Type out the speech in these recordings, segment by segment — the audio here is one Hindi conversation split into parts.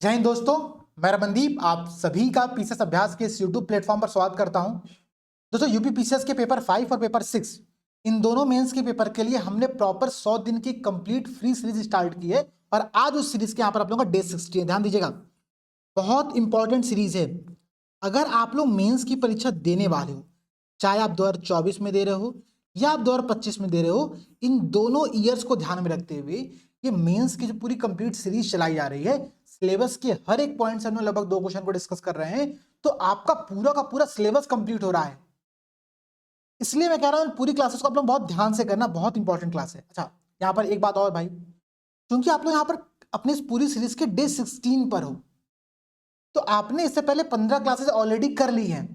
जय हिंद दोस्तों, मैं रमनदीप आप सभी का पीसीएस अभ्यास के इस यूट्यूब प्लेटफॉर्म पर स्वागत करता हूं। दोस्तों यूपी पीसीएस के पेपर 5 और पेपर 6 इन दोनों मेंस के पेपर के लिए हमने प्रॉपर 100 दिन की कंप्लीट फ्री सीरीज स्टार्ट की है और आज उस सीरीज के यहाँ पर आप लोगों का डे 60 है। ध्यान दीजिएगा, बहुत इंपॉर्टेंट सीरीज है। अगर आप लोग मेंस की परीक्षा देने वाले हो, चाहे आप 2024 में दे रहे हो या आप 2025 में दे रहे हो, इन दोनों ईयर्स को ध्यान में रखते हुए ये मेंस की जो पूरी कंप्लीट सीरीज चलाई जा रही है, सिलेबस के हर एक पॉइंट से हम लगभग 2 क्वेश्चन को डिस्कस कर रहे हैं, तो आपका पूरा का पूरा सिलेबस कंप्लीट हो रहा है। इसलिए मैं कह रहा हूं पूरी क्लासेस को आप लोग बहुत ध्यान से करना, बहुत इंपॉर्टेंट क्लास है। अच्छा, यहाँ पर एक बात और भाई, क्योंकि आप लोग यहाँ पर अपनी इस पूरी सीरीज के डे 16 पर हो, तो आपने इससे पहले 15 क्लासेस ऑलरेडी कर ली हैं।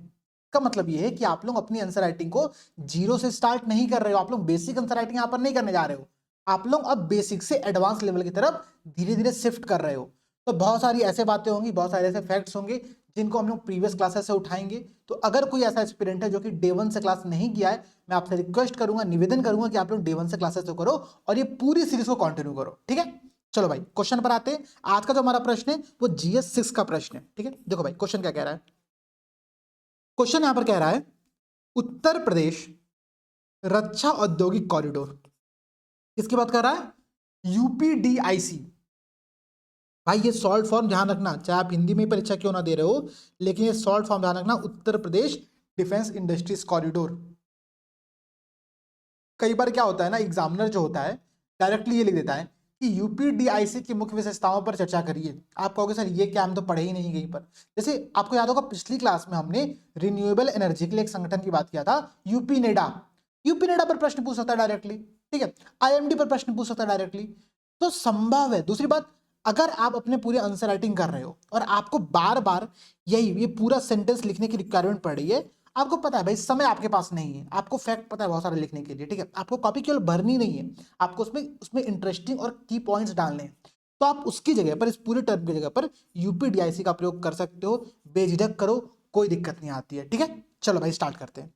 का मतलब ये है कि आप लोग अपनी आंसर राइटिंग को जीरो से स्टार्ट नहीं कर रहे हो, आप लोग बेसिक आंसर राइटिंग यहाँ पर नहीं करने जा रहे हो, आप लोग अब बेसिक से एडवांस लेवल की तरफ धीरे धीरे शिफ्ट कर रहे हो। तो बहुत सारी ऐसे बातें होंगी, बहुत सारे ऐसे फैक्ट्स होंगे जिनको हम लोग प्रीवियस क्लासेस से उठाएंगे। तो अगर कोई ऐसा एस्पिरेंट है जो कि डे 1 से क्लास नहीं किया है, मैं आपसे रिक्वेस्ट करूंगा, निवेदन करूंगा कि आप लोग डे 1 से क्लासेस तो करो और ये पूरी सीरीज को कंटिन्यू करो। ठीक है, चलो भाई क्वेश्चन पर आते हैं। आज का जो हमारा प्रश्न है वो जीएस 6 का प्रश्न है। ठीक है, देखो भाई क्वेश्चन क्या कह रहा है। क्वेश्चन यहां पर कह रहा है उत्तर प्रदेश रक्षा औद्योगिक कॉरिडोर किसकी बात कर रहा है? यूपीडीआईसी। भाई ये शॉर्ट फॉर्म ध्यान रखना, चाहे आप हिंदी में परीक्षा क्यों ना दे रहे हो, लेकिन ये शॉर्ट फॉर्म ध्यान रखना, उत्तर प्रदेश डिफेंस इंडस्ट्रीज कॉरिडोर। कई बार क्या होता है ना, एग्जामिनर जो होता है डायरेक्टली ये लिख देता है कि यूपीडीआईसी की मुख्य विशेषताओं पर चर्चा करिए। आप कहोगे सर ये क्या, हम तो पढ़े ही नहीं कहीं पर। जैसे आपको याद होगा पिछली क्लास में हमने रिन्यूएबल एनर्जी के लिए एक संगठन की बात किया था, यूपीनेडा। यूपीनेडा पर प्रश्न पूछ सकता है डायरेक्टली, ठीक है, आईएमडी पर प्रश्न पूछ सकता है डायरेक्टली, तो संभव है। दूसरी बात, अगर आप अपने पूरे आंसर राइटिंग कर रहे हो और आपको बार बार ये पूरा सेंटेंस लिखने की रिक्वायरमेंट पड़ रही है, आपको पता है भाई समय आपके पास नहीं है, आपको फैक्ट पता है बहुत सारे लिखने के लिए, ठीक है, आपको कॉपी केवल भरनी नहीं है, आपको उसमें उसमें इंटरेस्टिंग और की पॉइंट्स डालने हैं, तो आप उसकी जगह पर, इस पूरे टर्म की जगह पर यूपीडीआईसी का प्रयोग कर सकते हो। बेझिझक करो, कोई दिक्कत नहीं आती है। ठीक है, चलो भाई स्टार्ट करते हैं।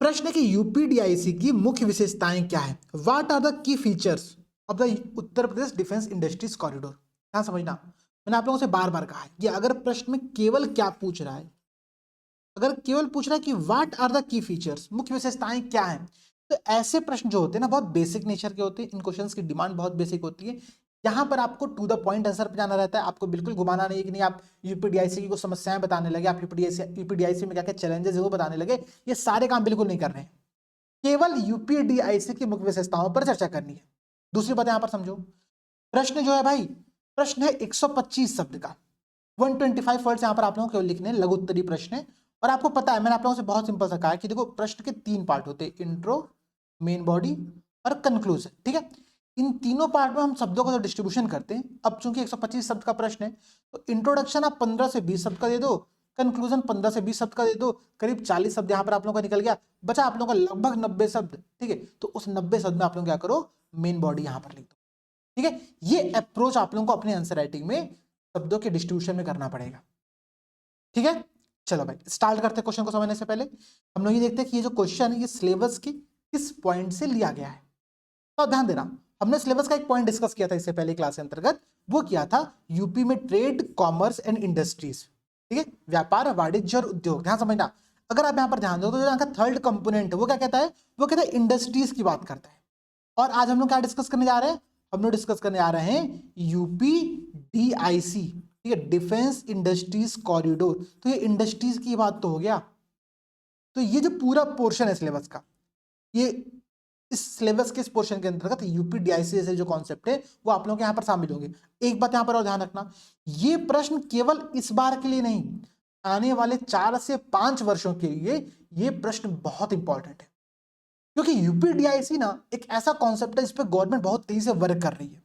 प्रश्न है कि यूपीडीआईसी की मुख्य विशेषताएं क्या है? What are the key features of the Uttar Pradesh defence industries corridor. ध्यान समझना, मैंने आप लोगों से बार बार कहा है कि अगर प्रश्न में केवल क्या पूछ रहा है, अगर केवल पूछ रहा है कि what are the key features, मुख्य विशेषताएं क्या हैं, तो ऐसे प्रश्न जो होते हैं ना बहुत बेसिक नेचर के होते हैं, इन क्वेश्चंस की डिमांड बहुत बेसिक होती है। यहाँ पर आपको टू द पॉइंट आंसर पे जाना रहता है, आपको बिल्कुल घुमाना नहीं है कि नहीं आप यूपीडीआईसी की कुछ समस्याएं बताने लगे, आप यूपीडीआईसी में क्या क्या चैलेंजेस है वो बताने लगे, ये सारे काम बिल्कुल नहीं कर रहे हैं। केवल यूपीडीआईसी की मुख्य विशेषताओं पर चर्चा करनी है। दूसरी बात यहां पर समझो, प्रश्न जो है भाई, प्रश्न है 125 शब्द का, 125 वर्ड्स यहां पर आप लोगों को केवल लिखने हैं, लघु उत्तरीय प्रश्न है। और आपको पता है मैंने आप लोगों से बहुत सिंपल सा कहा है कि देखो प्रश्न के 3 पार्ट होते हैं, इंट्रो, मेन बॉडी और कंक्लूजन। ठीक है, इन तीनों पार्ट में हम शब्दों का जो डिस्ट्रीब्यूशन करते हैं, अब चूंकि 125 शब्द का प्रश्न है, तो इंट्रोडक्शन आप 15 से 20 शब्द का दे दो, कंक्लूजन 15 से 20 शब्द का दे दो, करीब 40 शब्द यहाँ पर आप लोगों का निकल गया, बचा आप लोगों का लगभग 90 शब्द। ठीक है, तो उस 90 शब्द में आप लोग क्या करो, मेन बॉडी यहाँ पर लिख दो। ठीक है, ये अप्रोच आप लोगों को अपने आंसर राइटिंग में शब्दों के डिस्ट्रीब्यूशन में करना पड़ेगा। ठीक है, चलो भाई स्टार्ट करते हैं। क्वेश्चन को समझने से पहले हम लोग ये देखते हैं कि ये जो क्वेश्चन है ये सिलेबस के किस पॉइंट से लिया गया है। तो ध्यान देना, हमने सिलेबस का एक पॉइंट डिस्कस किया था इससे पहले क्लास के अंतर्गत, वो किया था यूपी में ट्रेड, कॉमर्स एंड इंडस्ट्रीज। ठीक है, व्यापार, वाणिज्य और उद्योग। ध्यान समझना, अगर आप यहाँ पर ध्यान दो तो यहाँ का थर्ड कंपोनेंट है वो क्या कहता है, वो कहता है इंडस्ट्रीज की बात करता है। और आज हम लोग क्या डिस्कस करने जा रहे हैं, हम लोग डिस्कस करने जा रहे हैं यूपीडीआईसी, ठीक है, डिफेंस इंडस्ट्रीज कॉरिडोर। तो ये इंडस्ट्रीज की बात तो हो गया, तो ये जो पूरा पोर्शन है सिलेबस का, ये इस सिलेबस के इस पोर्शन के अंतर्गत यूपीडीआईसी से जो कॉन्सेप्ट है वो आप लोगों के यहाँ पर शामिल होंगे। एक बात यहाँ पर और ध्यान रखना, ये प्रश्न केवल इस बार के लिए नहीं, आने वाले 4 से 5 वर्षों के लिए ये प्रश्न बहुत इंपॉर्टेंट है, क्योंकि यूपीडीआईसी ना एक ऐसा कॉन्सेप्ट है जिस पर गवर्नमेंट बहुत तेजी से वर्क कर रही है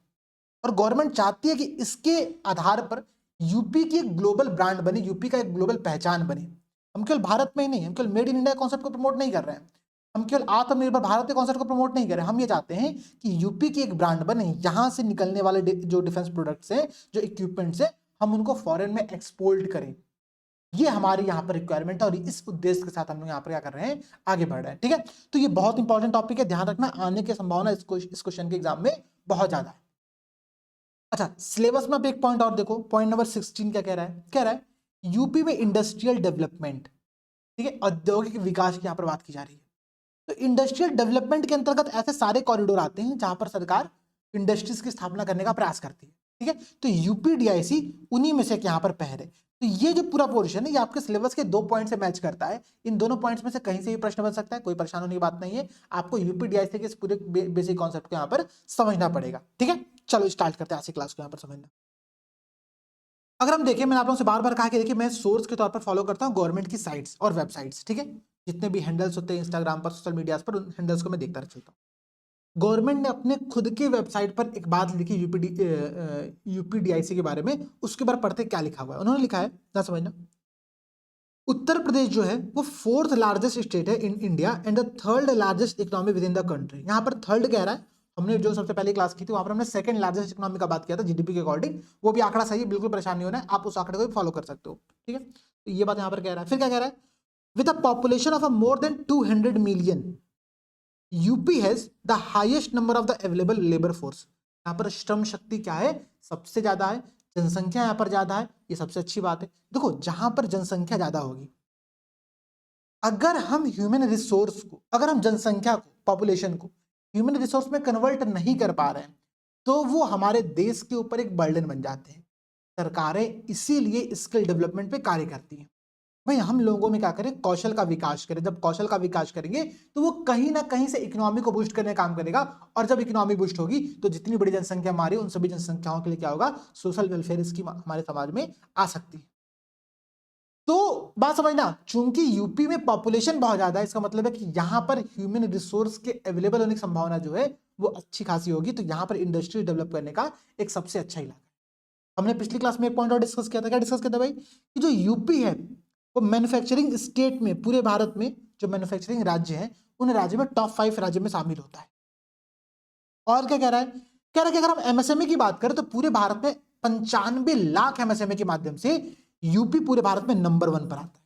और गवर्नमेंट चाहती है कि इसके आधार पर यूपी की एक ग्लोबल ब्रांड बने, यूपी का एक ग्लोबल पहचान बने। हम केवल भारत में ही नहीं, हम केवल मेड इन इंडिया कॉन्सेप्ट को प्रमोट नहीं कर रहे हैं, हम केवल आत्मनिर्भर भारत के कॉन्सेप्ट को प्रमोट नहीं कर रहे हैं, हम ये चाहते हैं कि यूपी की एक ब्रांड बने, यहाँ से निकलने वाले जो डिफेंस प्रोडक्ट्स हैं, जो इक्विपमेंट्स हैं, हम उनको फॉरेन में एक्सपोर्ट करें। ये हमारी यहाँ पर रिक्वायरमेंट है और इस उद्देश्य के साथ हम लोग यहाँ पर क्या कर रहे हैं, आगे बढ़ रहे हैं। ठीक है, तो ये बहुत इंपॉर्टेंट टॉपिक है, ध्यान रखना, आने की संभावना इस क्वेश्चन के एग्जाम में बहुत ज्यादा है। अच्छा, सिलेबस में आप एक पॉइंट और देखो, पॉइंट नंबर 16 क्या कह रहा है यूपी में इंडस्ट्रियल डेवलपमेंट, ठीक है, औद्योगिक विकास की यहाँ पर बात की जा रही है। तो इंडस्ट्रियल डेवलपमेंट के अंतर्गत ऐसे सारे कॉरिडोर आते हैं जहां पर सरकार इंडस्ट्रीज की स्थापना करने का प्रयास करती है, ठीक है। तो यूपीडीआईसी उन्हीं में से एक यहाँ पर पहल है। तो ये जो पूरा पोर्शन है ये आपके सिलेबस के 2 पॉइंट से मैच करता है। इन दोनों पॉइंट्स में से कहीं से भी प्रश्न बन सकता है, कोई परेशानी होने की बात नहीं है। आपको यूपीडीआईसी के इस पूरे बेसिक कॉन्सेप्ट को यहाँ पर समझना पड़ेगा, ठीक है। चलो स्टार्ट करते हैं आज की क्लास को यहाँ पर समझना। अगर हम देखें, मैंने आप लोगों से बार बार कहा कि देखिए मैं सोर्स के तौर पर फॉलो करता हूँ गवर्नमेंट की साइट्स और वेबसाइट्स, ठीक है। जितने भी हैंडल्स होते हैं इंस्टाग्राम पर, सोशल मीडिया पर, उन हैंडल्स को मैं देखता चलता हूँ। गवर्नमेंट ने अपने खुद के वेबसाइट पर एक बात लिखी यूपीडीआईसी के बारे में, उसके बारे पढ़ते क्या लिखा हुआ है। उन्होंने लिखा है, ना समझना, उत्तर प्रदेश जो है वो 4th लार्जेस्ट स्टेट है in India and the 3rd largest economy with in the country. यहाँ पर 3rd कह रहा है, हमने जो सबसे पहले क्लास की थी वहां पर हमने 2nd लार्जेस्ट इकोनॉमी का बात किया था जीडीपी के अकॉर्डिंग। वो भी आंकड़ा सही है, बिल्कुल परेशान नहीं होना है, आप उस आंकड़े को भी फॉलो कर सकते हो, ठीक है। तो ये बात यहाँ पर कह रहा है। फिर क्या कह रहा है, with a population of more than 200 million UP has the highest number of the available labour force. यहाँ पर श्रम शक्ति क्या है, सबसे ज्यादा है, जनसंख्या यहाँ पर ज्यादा है, ये सबसे अच्छी बात है। देखो जहां पर जनसंख्या ज्यादा होगी, अगर हम ह्यूमन रिसोर्स को, अगर हम जनसंख्या को, पॉपुलेशन को ह्यूमन रिसोर्स में कन्वर्ट नहीं कर पा रहे हैं, तो वो हमारे देश के ऊपर एक बर्डन बन जाते हैं। सरकारें इसीलिए स्किल डेवलपमेंट पे कार्य करती हैं। भाई हम लोगों में क्या करें, कौशल का विकास करें। जब कौशल का विकास करेंगे तो वो कहीं ना कहीं से इकोनॉमी को बूस्ट करने का काम करेगा, और जब इकोनॉमी बूस्ट होगी तो जितनी बड़ी जनसंख्या हमारी, उन सभी जनसंख्याओं के लिए क्या होगा, सोशल वेलफेयर स्कीम हमारे समाज में आ सकती है। तो बात समझना, चूंकि यूपी में पॉपुलेशन बहुत ज्यादा है, इसका मतलब है कि यहां पर ह्यूमन रिसोर्स के अवेलेबल होने की संभावना जो है वो अच्छी खासी होगी। तो यहां पर इंडस्ट्री डेवलप करने का एक सबसे अच्छा इलाका है। हमने पिछली क्लास में एक पॉइंट और डिस्कस किया था, क्या डिस्कस किया था भाई, कि जो यूपी है वो मैन्युफैक्चरिंग स्टेट में, पूरे भारत में जो मैन्युफैक्चरिंग राज्य है उन राज्य में टॉप 5 राज्य में शामिल होता है। और क्या कह रहा है, कह रहा है कि अगर हम एमएसएमई की बात करें तो पूरे भारत में 95 लाख एमएसएमई के माध्यम से यूपी पूरे भारत में नंबर 1 पर आता है,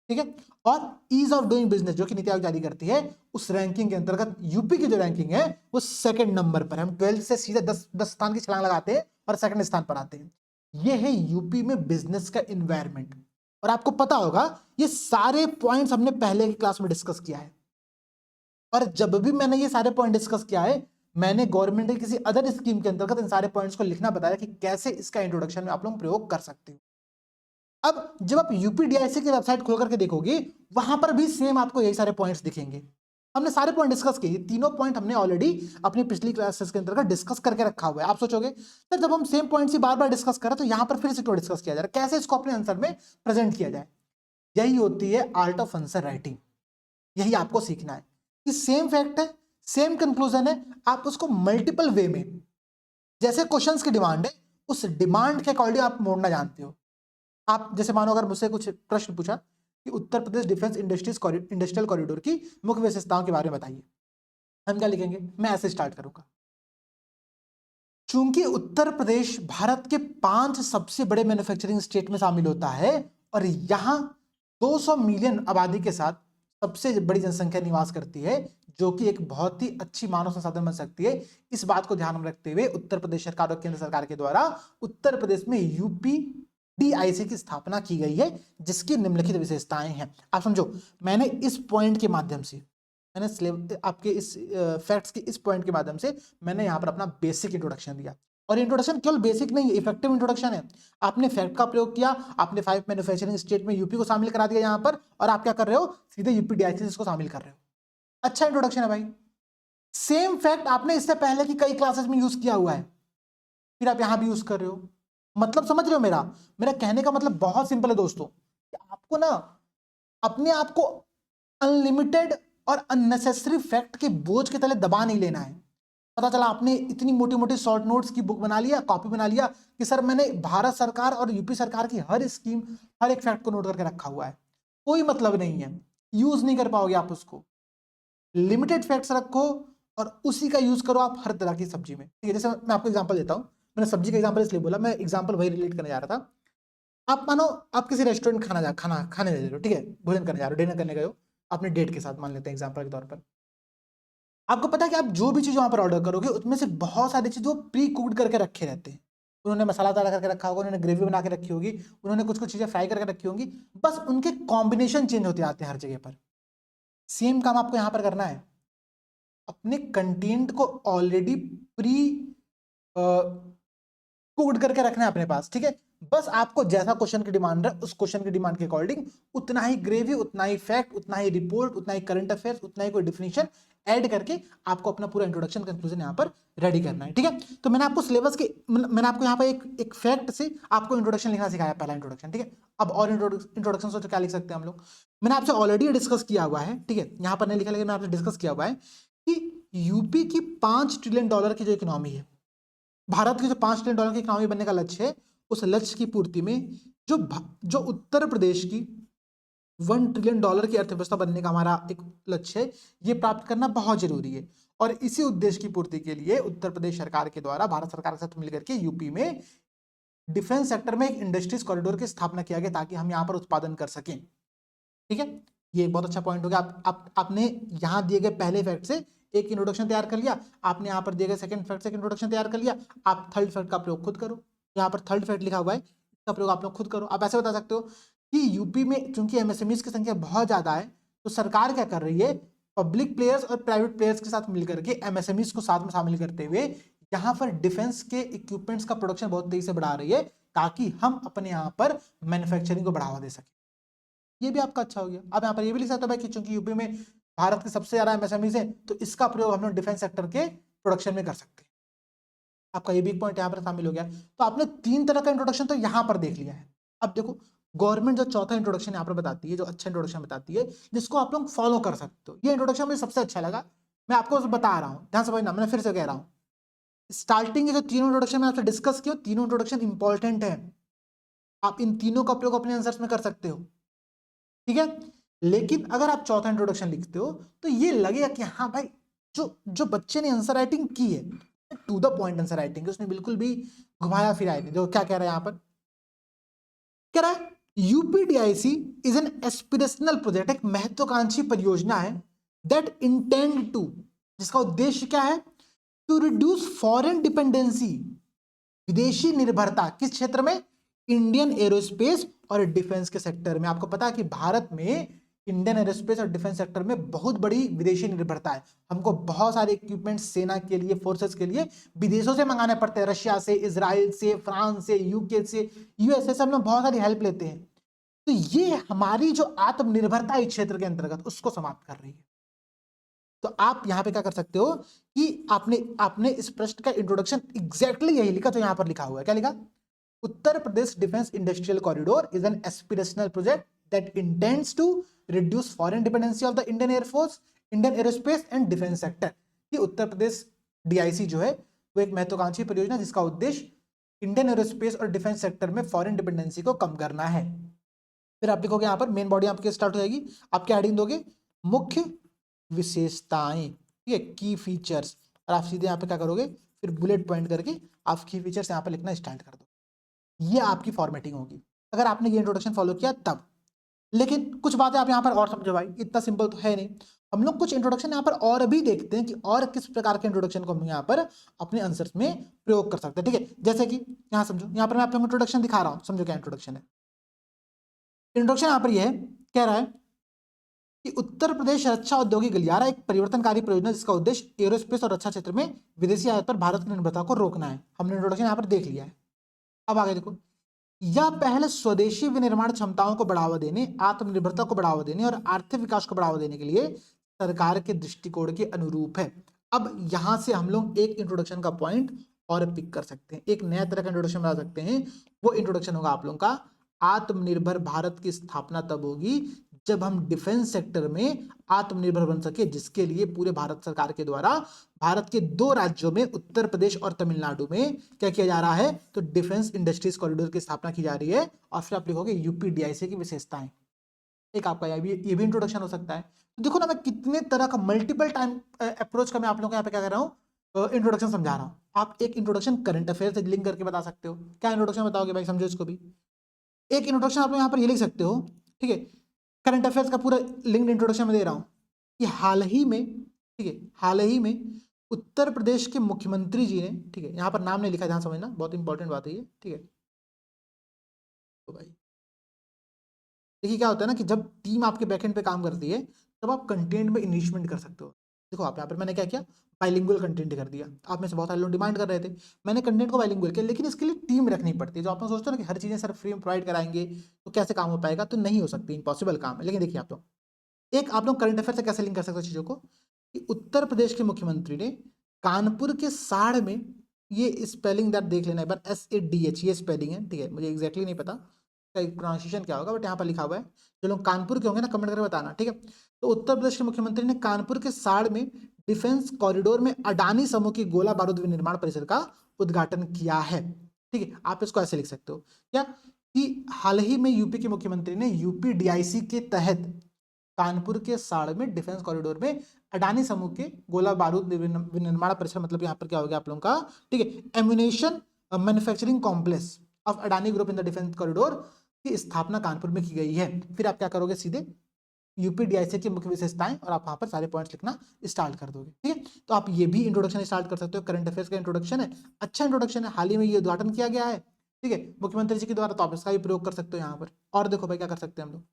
ठीक है। और ईज ऑफ डूइंग बिजनेस जो कि नीति आयोग जारी करती है, उस रैंकिंग के अंतर्गत यूपी की जो रैंकिंग है वो 2nd नंबर पर है। हम 12 से सीधे 10 स्थान की छलांग लगाते हैं और 2nd स्थान पर आते हैं। ये है यूपी में बिजनेस का इन्वायरमेंट। और आपको पता होगा ये सारे पॉइंट्स हमने पहले की क्लास में डिस्कस किया है, और जब भी मैंने ये सारे पॉइंट डिस्कस किया है, मैंने गवर्नमेंट की किसी अदर स्कीम के अंतर्गत इन सारे पॉइंट्स को लिखना बताया कि कैसे इसका इंट्रोडक्शन में आप लोग प्रयोग कर सकते हो। अब जब आप यूपीडीआईसी की वेबसाइट खोल करके देखोगे, वहां पर भी सेम आपको यही सारे पॉइंट्स दिखेंगे। हमने सारे पॉइंट डिस्कस किए, तीनों पॉइंट हमने ऑलरेडी अपनी पिछली क्लासेस के अंतर्गत डिस्कस करके रखा हुआ है। आप सोचोगे सर जब हम सेम पॉइंट्स ही बार बार डिस्कस करें तो यहां पर फिर से क्यों डिस्कस किया जा रहा है, कैसे इसको अपने आंसर में प्रेजेंट किया जाए। यही होती है आर्ट ऑफ आंसर राइटिंग। यही आपको सीखना है कि सेम फैक्ट है, सेम कंक्लूजन है, आप उसको मल्टीपल वे में, जैसे क्वेश्चंस की डिमांड है उस डिमांड के अकॉर्डिंग आप मोड़ना जानते हो। आप जैसे मानो अगर मुझसे कुछ प्रश्न पूछा कि उत्तर प्रदेश डिफेंस इंडस्ट्रियल कॉरिडोर की मुख्य विशेषताओं के बारे में बताइए, हम क्या लिखेंगे, मैं ऐसे स्टार्ट करूंगा। चूंकि उत्तर प्रदेश भारत के 5 सबसे बड़े मैन्युफैक्चरिंग स्टेट में शामिल होता है और यहां 200 मिलियन आबादी के साथ सबसे बड़ी जनसंख्या निवास करती है, जो कि एक बहुत ही अच्छी मानव संसाधन बन सकती है। इस बात को ध्यान में रखते हुए उत्तर प्रदेश सरकार और केंद्र सरकार के द्वारा उत्तर प्रदेश में यूपी डीआईसी की स्थापना की गई है, जिसकी निम्नलिखित विशेषताएं हैं। आप समझो, मैंने इस पॉइंट के माध्यम से, मैंने आपके इस फैक्ट्स के इस पॉइंट के माध्यम से मैंने यहाँ पर अपना बेसिक इंट्रोडक्शन दिया। और इंट्रोडक्शन केवल बेसिक नहीं है, इफेक्टिव इंट्रोडक्शन है। आपने फैक्ट का प्रयोग किया, आपने 5 मैन्युफैक्चरिंग स्टेट में यूपी को शामिल करा दिया यहाँ पर, और आप क्या कर रहे हो, सीधे यूपी डीआईसी को शामिल कर रहे हो। अच्छा इंट्रोडक्शन है भाई। सेम फैक्ट आपने इससे पहले की कई क्लासेस में यूज किया हुआ है, फिर आप यहां भी यूज कर रहे हो। मतलब समझ रहे हो, मेरा मेरा कहने का मतलब बहुत सिंपल है दोस्तों, कि आपको ना अपने आप को अनलिमिटेड और अननेसेसरी फैक्ट के बोझ के तले दबा नहीं लेना है। पता चला आपने इतनी मोटी मोटी शॉर्ट नोट्स की बुक बना लिया, कॉपी बना लिया कि सर मैंने भारत सरकार और यूपी सरकार की हर स्कीम, हर एक फैक्ट को नोट करके रखा हुआ है। कोई मतलब नहीं है, यूज नहीं कर पाओगे आप उसको। लिमिटेड फैक्ट्स रखो और उसी का यूज करो आप हर तरह की सब्जी में, ठीक है। जैसे मैं आपको एग्जांपल देता हूं, मैंने सब्जी का एग्जांपल इसलिए बोला, मैं एग्जांपल वही रिलेट करने जा रहा था। आप मानो आप किसी रेस्टोरेंट खाना खाने जा रहे हो, ठीक है, भोजन करने जा रहे हो, डिनर करने गए हो अपने डेट के साथ, मान लेते हैं एग्जांपल के तौर पर। आपको पता है कि आप जो भी चीज वहां पर ऑर्डर करोगे उसमें से बहुत सारी चीज वो प्री कुक्ड करके रखे रहते हैं, उन्होंने मसाला तैयार करके रखा होगा, उन्होंने ग्रेवी बना के रखी होगी, उन्होंने कुछ कुछ चीजें फ्राई करके रखी होंगी, बस उनके कॉम्बिनेशन चेंज होते आते हैं हर जगह पर। सेम काम आपको यहां पर करना है, अपने कंटेंट को ऑलरेडी प्री कोड करके रखना है अपने पास, ठीक है। बस आपको जैसा क्वेश्चन की डिमांड है उस क्वेश्चन की डिमांड के अकॉर्डिंग उतना ही ग्रेवी, उतना ही फैक्ट, उतना ही रिपोर्ट, उतना ही करंट अफेयर्स, उतना ही कोई डिफिनेशन ऐड करके आपको अपना पूरा इंट्रोडक्शन कंक्लूजन यहाँ पर रेडी करना है, ठीक है। तो मैंने आपको सिलेबस के मैंने आपको यहाँ पर एक फैक्ट से आपको इंट्रोडक्शन लिखना सिखाया, पहला इंट्रोडक्शन, ठीक है। अब और इंट्रोडक्शन सोचो क्या लिख सकते हैं हम लोग। मैंने आपसे ऑलरेडी डिस्कस किया हुआ है, ठीक है, यहाँ पर नहीं लिखा लेकिन मैंने आपसे डिस्कस किया हुआ है कि यूपी की $5 ट्रिलियन की जो इकोनॉमी है, भारत की जो $5 ट्रिलियन की इकोनॉमी बनने का लक्ष्य है, उस लक्ष्य की पूर्ति में जो उत्तर प्रदेश की $1 ट्रिलियन की अर्थव्यवस्था बनने का हमारा एक लक्ष्य है, ये प्राप्त करना बहुत जरूरी है। और इसी उद्देश्य की पूर्ति के लिए उत्तर प्रदेश सरकार के द्वारा भारत सरकार के साथ मिलकर के यूपी में डिफेंस सेक्टर में एक इंडस्ट्रीज कॉरिडोर की स्थापना किया गया ताकि हम यहाँ पर उत्पादन कर सकें, ठीक है। ये बहुत अच्छा पॉइंट हो गया। आपने यहाँ दिए गए पहले फैक्ट से एक इंट्रोडक्शन तैयार कर लिया, आपने यहाँ पर दिए गए सेकंड फैक्ट से एक इंट्रोडक्शन तैयार कर लिया, आप थर्ड फैक्ट का प्रयोग खुद करो। यहाँ पर थर्ड फैक्ट लिखा हुआ है, इसका प्रयोग आप लोग खुद करो। आप ऐसे बता सकते हो कि यूपी में चूंकि एमएसएमईज की संख्या बहुत ज्यादा है, तो सरकार क्या कर रही है, पब्लिक प्लेयर्स और प्राइवेट प्लेयर्स के साथ मिलकर के एमएसएमईज को साथ में शामिल करते हुए यहाँ पर डिफेंस के इक्विपमेंट्स का प्रोडक्शन बहुत तेजी से बढ़ा रही है ताकि हम अपने यहाँ पर मैन्युफैक्चरिंग को बढ़ावा दे सकें। ये भी आपका अच्छा हो गया। अब यहाँ पर ये भी लिख सकते हो भाई कि चूंकि यूपी में भारत के सबसे ज्यादा एमएसएमईज है, तो इसका प्रयोग हम लोग डिफेंस सेक्टर के प्रोडक्शन में कर सकते हैं। आपका ये भी पॉइंट यहाँ पर शामिल हो गया। तो आपने 3 तरह का इंट्रोडक्शन तो यहाँ पर देख लिया है। अब देखो गवर्नमेंट जो चौथा इंट्रोडक्शन यहाँ पर बताती है, जो अच्छा इंट्रोडक्शन बताती है, जिसको आप लोग फॉलो कर सकते हो। ये इंट्रोडक्शन मुझे सबसे अच्छा लगा, मैं आपको बता रहा हूँ, ध्यान से समझना, मैंने फिर से कह रहा हूँ। स्टार्टिंग के जो तीनों इंट्रोडक्शन मैंने आपसे डिस्कस किया, तीनों इंट्रोडक्शन इंपॉर्टेंट है, आप इन तीनों का प्रयोग अपने आंसर्स में कर सकते हो, ठीक है। लेकिन अगर आप चौथा इंट्रोडक्शन लिखते हो तो ये लगेगा कि हाँ भाई जो बच्चे ने आंसर राइटिंग की है, to the point answer writing, उसने बिल्कुल भी घुमाया फिराया नहीं। जो क्या कह रहा है यहाँ पर, कह रहा है यूपीडीआईसी इज एन एस्पिरेशनल प्रोजेक्ट, एक महत्वाकांक्षी परियोजना है, दैट इंटेंड टू, जिसका उद्देश्य क्या है, टू रिड्यूस फॉरेन डिपेंडेंसी, विदेशी निर्भरता, किस क्षेत्र में, इंडियन एरोस्पेस और डिफेंस के सेक्टर में। आपको पता है कि भारत में इंडियन एरोस्पेस और डिफेंस सेक्टर में बहुत बड़ी विदेशी निर्भरता है। हमको बहुत सारे इक्विपमेंट सेना के लिए, फोर्सेस के लिए विदेशों से मंगाने पड़ते हैं, रशिया से, इजराइल से, फ्रांस से, यूके से, यूएसए से हम लोग बहुत सारी हेल्प लेते हैं। तो ये हमारी जो आत्मनिर्भरता इस क्षेत्र के अंतर्गत उसको समाप्त कर रही है। तो आप यहां पे क्या कर सकते हो कि आपने इस प्रश्न का इंट्रोडक्शन एग्जैक्टली यही लिखा जो यहां पर लिखा हुआ है। क्या लिखा, Uttar Pradesh defence industrial corridor is an aspirational project that intends to reduce foreign dependency of the Indian air force, Indian aerospace and defence sector. ये उत्तर प्रदेश डीआईसी जो है वो एक महत्वाकांक्षी परियोजना जिसका उद्देश्य इंडियन एरोस्पेस और डिफेंस सेक्टर में फॉरेन डिपेंडेंसी को कम करना है। फिर आप लिखोगे यहाँ पर, मेन बॉडी आपकी स्टार्ट हो जाएगी, आप क्या हेडिंग दोगे, मुख्य विशेषताएं, ठीक है, की फीचर्स, और आप सीधे यहाँ पे क्या करोगे, फिर बुलेट पॉइंट करके आप की फीचर्स यहाँ पे लिखना स्टार्ट कर दो। ये आपकी फॉर्मेटिंग होगी अगर आपने ये इंट्रोडक्शन फॉलो किया तब। लेकिन कुछ बातें आप यहाँ पर और समझो भाई, इतना सिंपल तो है नहीं। हम लोग कुछ इंट्रोडक्शन यहाँ पर और भी देखते हैं कि और किस प्रकार के इंट्रोडक्शन को हम यहाँ पर अपने आंसर्स में प्रयोग कर सकते हैं, ठीक है। जैसे कि यहाँ समझो, यहाँ पर मैं आप लोगों को इंट्रोडक्शन दिखा रहा हूँ, समझो क्या इंट्रोडक्शन है। इंट्रोडक्शन यहाँ पर यह है, कह रहा है कि उत्तर प्रदेश रक्षा औद्योगिक गलियारा एक परिवर्तनकारी परियोजना जिसका उद्देश्य एरोस्पेस और रक्षा क्षेत्र में विदेशी आयात पर भारत की निर्भरता को रोकना है। हमने इंट्रोडक्शन यहाँ पर देख लिया है। अब आगे देखो, यह पहल स्वदेशी विनिर्माण क्षमताओं को बढ़ावा देने, आत्मनिर्भरता को बढ़ावा देने और आर्थिक विकास को बढ़ावा देने के लिए सरकार के दृष्टिकोण के अनुरूप है। अब यहां से हम लोग एक इंट्रोडक्शन का पॉइंट और पिक कर सकते हैं, एक नया तरह का इंट्रोडक्शन बना सकते हैं। वो इंट्रोडक्शन होगा आप लोगों का, आत्मनिर्भर भारत की स्थापना तब होगी जब हम डिफेंस सेक्टर में आत्मनिर्भर बन सके, जिसके लिए पूरे भारत सरकार के द्वारा भारत के 2 राज्यों में, उत्तर प्रदेश और तमिलनाडु में क्या किया जा रहा है, तो डिफेंस इंडस्ट्रीज कॉरिडोर की स्थापना की जा रही है। और फिर आप लिखोगे यूपीडीआईसी की विशेषताएं, एक आपका ये भी इंट्रोडक्शन हो सकता है। तो देखो ना, मैं कितने तरह का मल्टीपल टाइम अप्रोच का मैं आप लोगों को यहाँ पे क्या कर रहा हूँ, इंट्रोडक्शन समझा रहा हूँ। आप एक इंट्रोडक्शन करंट अफेयर से लिंक करके बता सकते हो। क्या इंट्रोडक्शन बताओगे भाई, समझो इसको भी। एक इंट्रोडक्शन आप लोग यहाँ पर ये लिख सकते हो, ठीक है, करंट अफेयर्स का पूरा लिंक्ड इंट्रोडक्शन में दे रहा हूं कि हाल ही में, ठीक है, हाल ही में उत्तर प्रदेश के मुख्यमंत्री जी ने, ठीक है, यहाँ पर नाम नहीं लिखा, ध्यान समझना, बहुत इंपॉर्टेंट बात है ये, ठीक है। तो भाई देखिए क्या होता है ना कि जब टीम आपके बैकएंड पे काम करती है तब आप कंटेंट में इनिशमेंट कर सकते हो। देखो आप यहाँ पर मैंने क्या किया, बाइलिंगुअल कंटेंट कर दिया। आप में से बहुत सारे लोग डिमांड कर रहे थे, मैंने कंटेंट को बाइलिंगुअल किया, लेकिन इसके लिए टीम रखनी पड़ती है। जो आप लोग सोचते हो ना कि हर चीज़ें सर फ्री में प्रोवाइड कराएंगे तो कैसे काम हो पाएगा, तो नहीं हो सकती, इम्पॉसिबल काम है। लेकिन देखिए आप लोग, एक आप लोग करंट अफेयर से कैसे लिंक कर सकते हो चीज़ों को, कि उत्तर प्रदेश के मुख्यमंत्री ने कानपुर के साड़ में, ये स्पेलिंग दैट देख लेना एक बार, SADH ये स्पेलिंग है, ठीक है, मुझे एग्जैक्टली नहीं पता प्रोनाउंसिएशन क्या होगा, बट यहाँ पर लिखा हुआ है। जो लोग कानपुर के होंगे ना कमेंट करके बताना, ठीक है। तो उत्तर प्रदेश के मुख्यमंत्री ने कानपुर के साड़ में डिफेंस कॉरिडोर में अडानी समूह की गोला बारूद विनिर्माण परिसर का उद्घाटन किया है, ठीक है। आप इसको ऐसे लिख सकते हो क्या, कि हाल ही में यूपी के मुख्यमंत्री ने UPDIC के तहत कानपुर के साड़ में डिफेंस कॉरिडोर में अडानी समूह के गोला बारूद विनिर्माण परिसर, मतलब यहाँ पर क्या हो गया आप लोगों का, ठीक है, ammunition manufacturing complex of Adani group in the defence corridor की स्थापना कानपुर में की गई है। फिर आप क्या करोगे, सीधे UPDIC की मुख्य विशेषताएं, और आप वहां पर सारे पॉइंट्स लिखना स्टार्ट कर दोगे, ठीक है। तो आप ये भी इंट्रोडक्शन स्टार्ट कर सकते हो, करंट अफेयर्स का इंट्रोडक्शन है, अच्छा इंट्रोडक्शन है, हाल ही में ये उद्घाटन किया गया है, ठीक है, मुख्यमंत्री जी के द्वारा, तो आप इसका भी प्रयोग कर सकते हो यहाँ पर। और देखो भाई क्या कर सकते हैं हम लोग,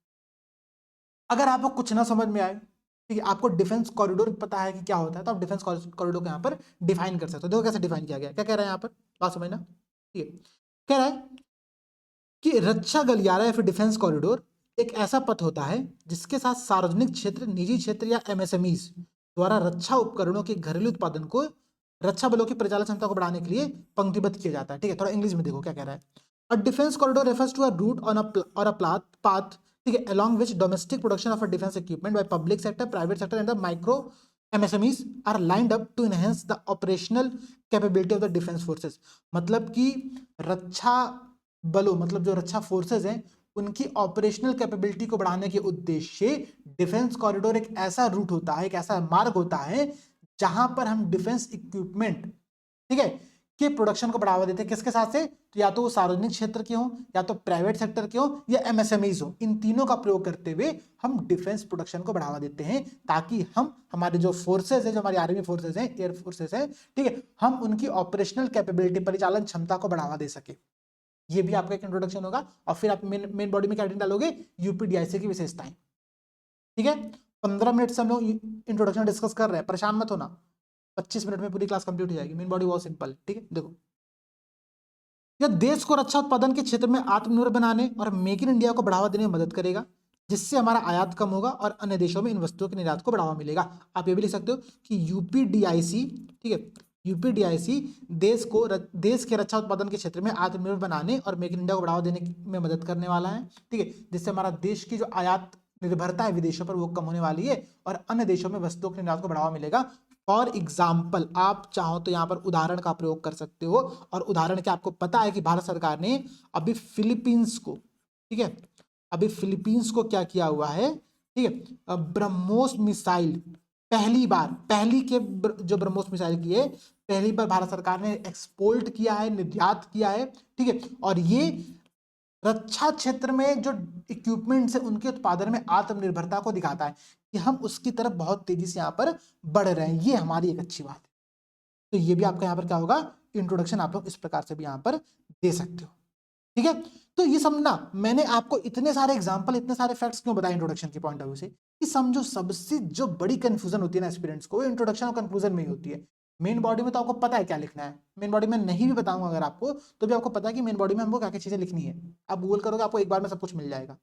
अगर आपको कुछ ना समझ में आए, ठीक है, आपको डिफेंस कॉरिडोर पता है कि क्या होता है, तो आप डिफेंस कॉरिडोर को यहाँ पर डिफाइन कर सकते हो। देखो कैसे डिफाइन किया गया, क्या कह रहा है यहाँ पर, बात समझना, ठीक है। कह रहा है कि रक्षा गलियारा या फिर डिफेंस कॉरिडोर एक ऐसा पथ होता है जिसके साथ सार्वजनिक क्षेत्र, निजी क्षेत्र या MSMEs द्वारा रक्षा उपकरणों के घरेलू उत्पादन को रक्षा बलों की परिचालन क्षमता को बढ़ाने के लिए पंक्तिबद्ध किया जाता है, ठीक है। थोड़ा इंग्लिश में देखो क्या कह रहा है, a defence corridor refers to a route on a path, ठीक है, along which domestic production of a defense equipment by public sector, private sector and the micro MSMEs are lined up to enhance the operational capability of the defense forces। मतलब कि रक्षा बलों, मतलब जो रक्षा फोर्सेज हैं, उनकी ऑपरेशनल कैपेबिलिटी को बढ़ाने के उद्देश्य से डिफेंस कॉरिडोर एक ऐसा रूट होता है, एक ऐसा मार्ग होता है जहां पर हम डिफेंस इक्विपमेंट, ठीक है, के प्रोडक्शन को बढ़ावा देते हैं। किसके साथ से, तो या तो वो सार्वजनिक क्षेत्र के हो, या तो प्राइवेट सेक्टर के हो, या MSMEs हो, इन तीनों का प्रयोग करते हुए हम डिफेंस प्रोडक्शन को बढ़ावा देते हैं, ताकि हम हमारे जो फोर्सेज है, जो हमारी आर्मी फोर्सेज है, एयर फोर्सेज है, ठीक है, हम उनकी ऑपरेशनल कैपेबिलिटी, परिचालन क्षमता को बढ़ावा दे सके। ये भी आपका एक इंट्रोडक्शन होगा, और फिर आप मेन बॉडी में क्या डालोगे, UPDIC की विशेषताएं, ठीक है। 15 मिनट से हम लोग इंट्रोडक्शन डिस्कस कर रहे हैं, परेशान मत होना, 25 मिनट में पूरी क्लास कंप्लीट हो जाएगी। मेन बॉडी बहुत सिंपल है, ठीक है। देखो, यह देश को रक्षा उत्पादन के क्षेत्र में आत्मनिर्भर बनाने और मेक इन इंडिया को बढ़ावा देने में मदद करेगा, जिससे हमारा आयात कम होगा और अन्य देशों में इन वस्तुओं के निर्यात को बढ़ावा मिलेगा। आप ये भी लिख सकते हो कि UPDIC, ठीक है, UPDIC देश के रक्षा उत्पादन के क्षेत्र में आत्मनिर्भर बनाने और मेक इन इंडिया को बढ़ावा देने में मदद करने वाला है, ठीक है, जिससे हमारा देश की जो आयात निर्भरता है विदेशों पर, वो कम होने वाली है और अन्य देशों में वस्तुओं के निर्यात को बढ़ावा मिलेगा। फॉर एग्जाम्पल, आप चाहो तो यहाँ पर उदाहरण का प्रयोग कर सकते हो, और उदाहरण क्या, आपको पता है कि भारत सरकार ने अभी फिलीपींस को, ठीक है, अभी फिलीपींस को क्या किया हुआ है, ठीक है, ब्रह्मोस मिसाइल पहली के जो ब्रह्मोस मिसाइल की है, पहली बार भारत सरकार ने एक्सपोर्ट किया है, निर्यात किया है, ठीक है। और ये रक्षा क्षेत्र में जो इक्विपमेंट्स है उनके उत्पादन में आत्मनिर्भरता को दिखाता है कि हम उसकी तरफ बहुत तेजी से यहाँ पर बढ़ रहे हैं। ये हमारी एक अच्छी बात है। तो ये भी आपका यहाँ पर क्या होगा, इंट्रोडक्शन आप लोग इस प्रकार से भी यहाँ पर दे सकते हो, ठीक है। तो ये समझना, मैंने आपको इतने सारे एग्जांपल, इतने सारे फैक्ट्स क्यों बताए इंट्रोडक्शन के पॉइंट ऑफ व्यू से, कि समझो सबसे जो बड़ी कंफ्यूजन होती है ना एस्पिरेंट्स को, इंट्रोडक्शन और कंक्लूजन में ही होती है। मेन बॉडी में तो आपको पता है क्या लिखना है, मेन बॉडी में नहीं भी बताऊंगा अगर आपको, तो भी आपको पता है कि मेन बॉडी में हमको क्या क्या चीजें लिखनी है। आप गूगल करोगे, आपको एक बार में सब कुछ मिल जाएगा।